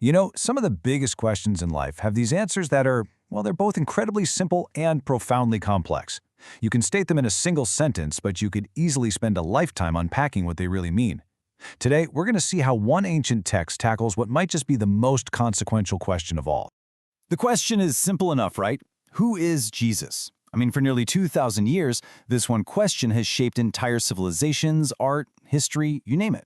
You know, some of the biggest questions in life have these answers that are, well, they're both incredibly simple and profoundly complex. You can state them in a single sentence, but you could easily spend a lifetime unpacking what they really mean. Today, we're going to see how one ancient text tackles what might just be the most consequential question of all. The question is simple enough, right? Who is Jesus? I mean, for nearly 2,000 years, this one question has shaped entire civilizations, art, history, you name it.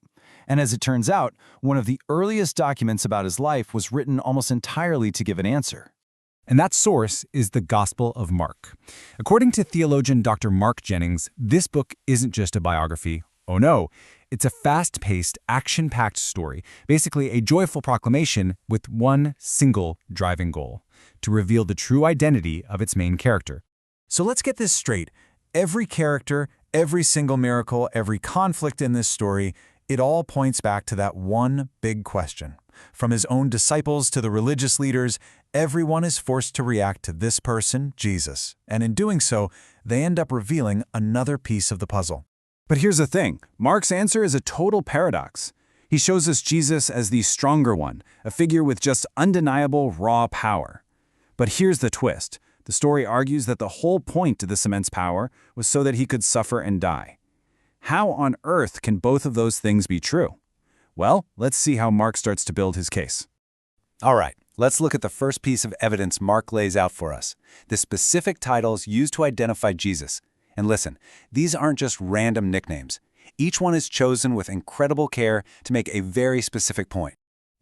And as it turns out, one of the earliest documents about his life was written almost entirely to give an answer. And that source is the Gospel of Mark. According to theologian Dr. Mark Jennings, this book isn't just a biography. Oh no, it's a fast-paced, action-packed story, basically a joyful proclamation with one single driving goal: to reveal the true identity of its main character. So let's get this straight. Every character, every single miracle, every conflict in this story, it all points back to that one big question. From his own disciples to the religious leaders, everyone is forced to react to this person, Jesus. And in doing so, they end up revealing another piece of the puzzle. But here's the thing, Mark's answer is a total paradox. He shows us Jesus as the stronger one, a figure with just undeniable raw power. But here's the twist. The story argues that the whole point to this immense power was so that he could suffer and die. How on earth can both of those things be true? Well, let's see how Mark starts to build his case. All right, let's look at the first piece of evidence Mark lays out for us, the specific titles used to identify Jesus. And listen, these aren't just random nicknames. Each one is chosen with incredible care to make a very specific point.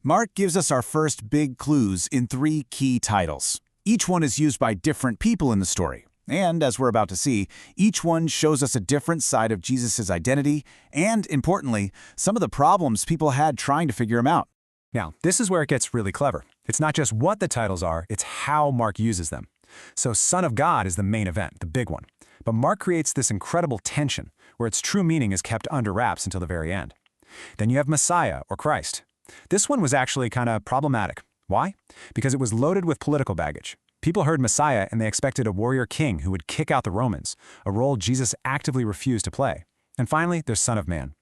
Mark gives us our first big clues in 3 key titles. Each one is used by different people in the story. And as we're about to see, each one shows us a different side of Jesus' identity and, importantly, some of the problems people had trying to figure him out. Now, this is where it gets really clever. It's not just what the titles are, it's how Mark uses them. So Son of God is the main event, the big one. But Mark creates this incredible tension where its true meaning is kept under wraps until the very end. Then you have Messiah, or Christ. This one was actually kind of problematic. Why? Because it was loaded with political baggage. People heard Messiah and they expected a warrior king who would kick out the Romans, a role Jesus actively refused to play. And finally, there's Son of Man.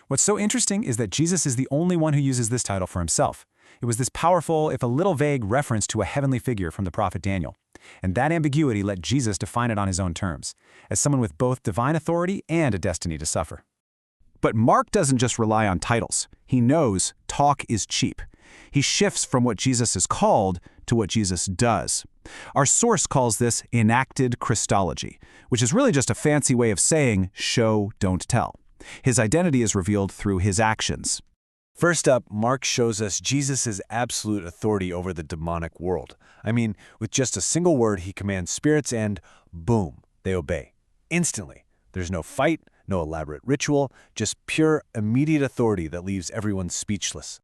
What's so interesting is that Jesus is the only one who uses this title for himself. It was this powerful, if a little vague, reference to a heavenly figure from the prophet Daniel. And that ambiguity let Jesus define it on his own terms, as someone with both divine authority and a destiny to suffer. But Mark doesn't just rely on titles. He knows talk is cheap. He shifts from what Jesus is called to what Jesus does. Our source calls this enacted Christology, which is really just a fancy way of saying show, don't tell. His identity is revealed through his actions. First up, Mark shows us Jesus' absolute authority over the demonic world. I mean, with just a single word, he commands spirits and, boom, they obey. Instantly. There's no fight, no elaborate ritual, just pure, immediate authority that leaves everyone speechless.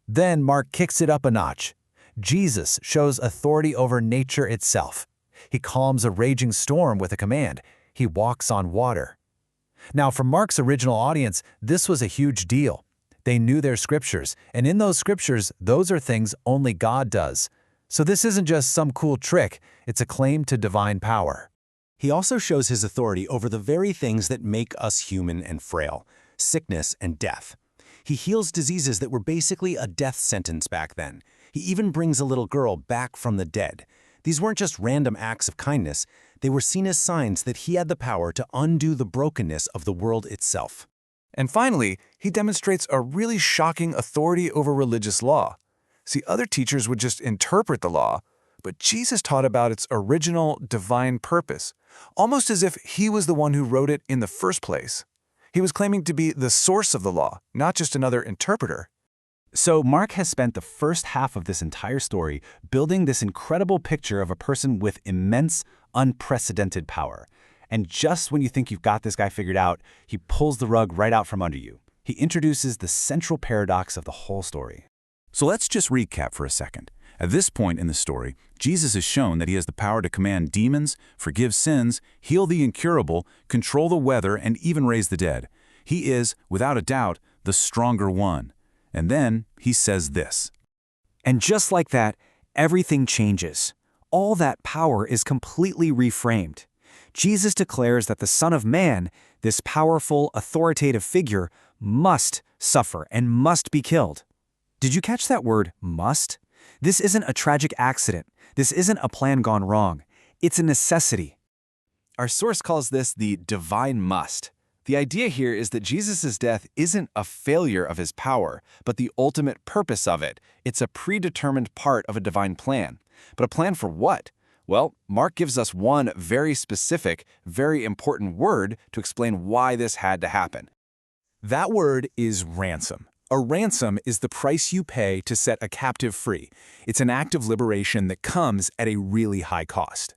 Then Mark kicks it up a notch. Jesus shows authority over nature itself. He calms a raging storm with a command. He walks on water. Now, for Mark's original audience, this was a huge deal. They knew their scriptures, and in those scriptures, those are things only God does. So this isn't just some cool trick, it's a claim to divine power. He also shows his authority over the very things that make us human and frail, sickness and death. He heals diseases that were basically a death sentence back then. He even brings a little girl back from the dead. These weren't just random acts of kindness. They were seen as signs that he had the power to undo the brokenness of the world itself. And finally, he demonstrates a really shocking authority over religious law. See, other teachers would just interpret the law, but Jesus taught about its original divine purpose, almost as if he was the one who wrote it in the first place. He was claiming to be the source of the law, not just another interpreter. So Mark has spent the first half of this entire story building this incredible picture of a person with immense, unprecedented power. And just when you think you've got this guy figured out, he pulls the rug right out from under you. He introduces the central paradox of the whole story. So let's just recap for a second. At this point in the story, Jesus has shown that he has the power to command demons, forgive sins, heal the incurable, control the weather, and even raise the dead. He is, without a doubt, the stronger one. And then he says this. And just like that, everything changes. All that power is completely reframed. Jesus declares that the Son of Man, this powerful, authoritative figure, must suffer and must be killed. Did you catch that word, must? This isn't a tragic accident. This isn't a plan gone wrong. It's a necessity. Our source calls this the divine must. The idea here is that Jesus' death isn't a failure of his power, but the ultimate purpose of it. It's a predetermined part of a divine plan. But a plan for what? Well, Mark gives us one very specific, very important word to explain why this had to happen. That word is ransom. A ransom is the price you pay to set a captive free. It's an act of liberation that comes at a really high cost.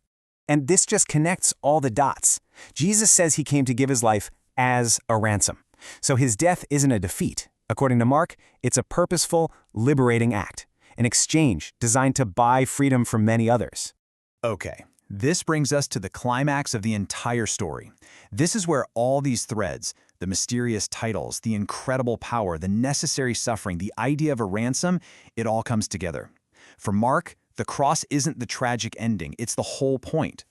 And this just connects all the dots. Jesus says he came to give his life as a ransom. So his death isn't a defeat. According to Mark, it's a purposeful, liberating act, an exchange designed to buy freedom from many others. Okay, this brings us to the climax of the entire story. This is where all these threads, the mysterious titles, the incredible power, the necessary suffering, the idea of a ransom, it all comes together. For Mark, the cross isn't the tragic ending, it's the whole point.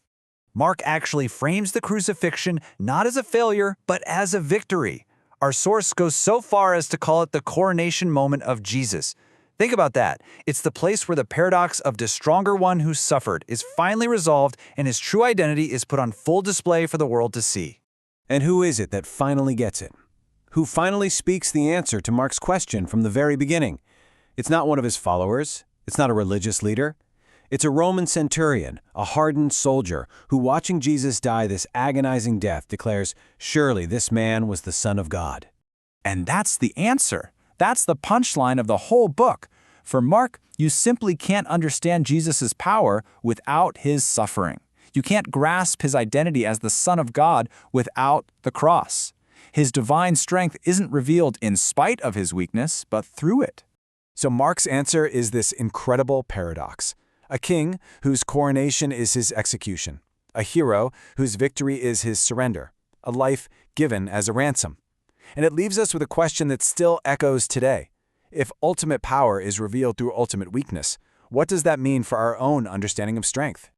Mark actually frames the crucifixion not as a failure, but as a victory. Our source goes so far as to call it the coronation moment of Jesus. Think about that. It's the place where the paradox of the stronger one who suffered is finally resolved and his true identity is put on full display for the world to see. And who is it that finally gets it? Who finally speaks the answer to Mark's question from the very beginning? It's not one of his followers. It's not a religious leader. It's a Roman centurion, a hardened soldier, who watching Jesus die this agonizing death declares, "Surely this man was the Son of God." And that's the answer. That's the punchline of the whole book. For Mark, you simply can't understand Jesus' power without his suffering. You can't grasp his identity as the Son of God without the cross. His divine strength isn't revealed in spite of his weakness, but through it. So Mark's answer is this incredible paradox. A king whose coronation is his execution. A hero whose victory is his surrender. A life given as a ransom. And it leaves us with a question that still echoes today. If ultimate power is revealed through ultimate weakness, what does that mean for our own understanding of strength?